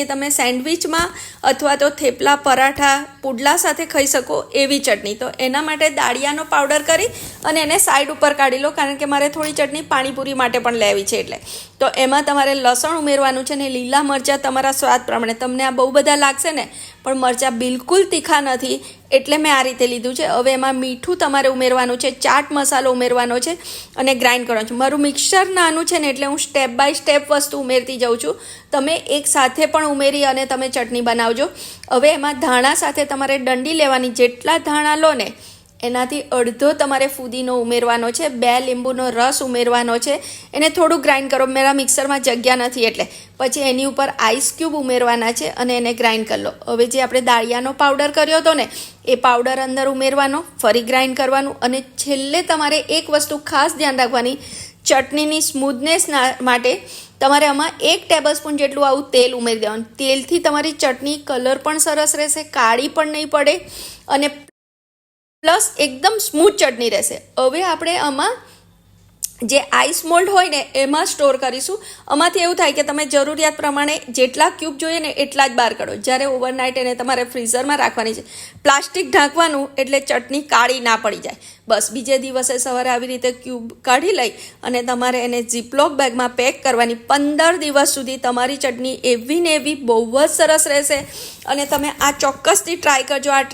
એ તમે સેન્ડવિચમાં અથવા તો થેપલા, પરાઠા, પુડલા સાથે ખાઈ શકો એવી ચટણી. તો એના માટે દાળિયાનો પાવડર કરી અને એને સાઈડ ઉપર કાઢી લો, કારણ કે મારે થોડી ચટણી પાણીપુરી માટે પણ લેવી છે. એટલે તો એમાં તમારે લસણ ઉમેરવાનું છે ને લીલા મરચાં તમારા સ્વાદ પ્રમાણે. તમને આ બહુ બધા લાગશે ને, પણ મરચાં બિલકુલ તીખા નથી એટલે મેં આ રીતે લીધું છે. હવે એમાં મીઠું તમારે ઉમેરવાનું છે, ચાટ મસાલો ઉમેરવાનો છે અને ગ્રાઇન્ડ કરવાનું છે. મારું મિક્સર નાનું છે ને એટલે હું સ્ટેપ બાય સ્ટેપ વસ્તુ ઉમેરતી જાઉં છું. તમે એક સાથે પણ ઉમેરી અને તમે ચટણી બનાવજો. હવે એમાં ધાણા સાથે તમારે ડંડી લેવાની. જેટલા ધાણા લો ને એનાથી અડધો તમારે ફુદીનો ઉમેરવાનો છે, 2 લીંબુનો રસ ઉમેરવાનો છે. એને થોડું ગ્રાઇન્ડ કરો, મારા મિક્સરમાં જગ્યા નથી એટલે. પછી એની ઉપર આઈસ ક્યુબ ઉમેરવાના છે અને એને ગ્રાઇન્ડ કરી લો. હવે જે આપણે દાળિયાનો પાવડર કર્યો હતો ને એ પાવડર અંદર ઉમેરવાનો, ફરી ગ્રાઇન્ડ કરવાનું. અને છેલ્લે તમારે એક વસ્તુ ખાસ ધ્યાન રાખવાની, ચટણીની સ્મૂથનેસ માટે તમારે આમાં 1 ટેબલસ્પૂન જેટલું આવું તેલ ઉમેરી દેવાનું. તેલથી તમારી ચટણી કલર પણ સરસ રહેશે, કાળી પણ નહીં પડે અને પ્લસ એકદમ સ્મૂથ ચટણી રહેશે. હવે આપણે આમાં જે આઈસ મોલ્ડ હોય ને એમાં સ્ટોર કરીશું. આમાંથી એવું થાય કે તમે જરૂરિયાત પ્રમાણે જેટલા ક્યુબ જોઈએ ને એટલા જ બહાર કાઢો. જ્યારે ઓવરનાઇટ એને તમારે ફ્રીઝરમાં રાખવાની છે. પ્લાસ્ટિક ઢાંકવાનું એટલે ચટણી કાળી ના પડી જાય. બસ બીજે દિવસે સવારે આવી રીતે ક્યુબ કાઢી લઈ અને તમારે એને ઝીપલોક બેગમાં પેક કરવાની. 15 દિવસ સુધી તમારી ચટણી એવી ને એવી બહુ જ સરસ રહેશે. અને તમે આ ચોક્કસથી ટ્રાય કરજો. આ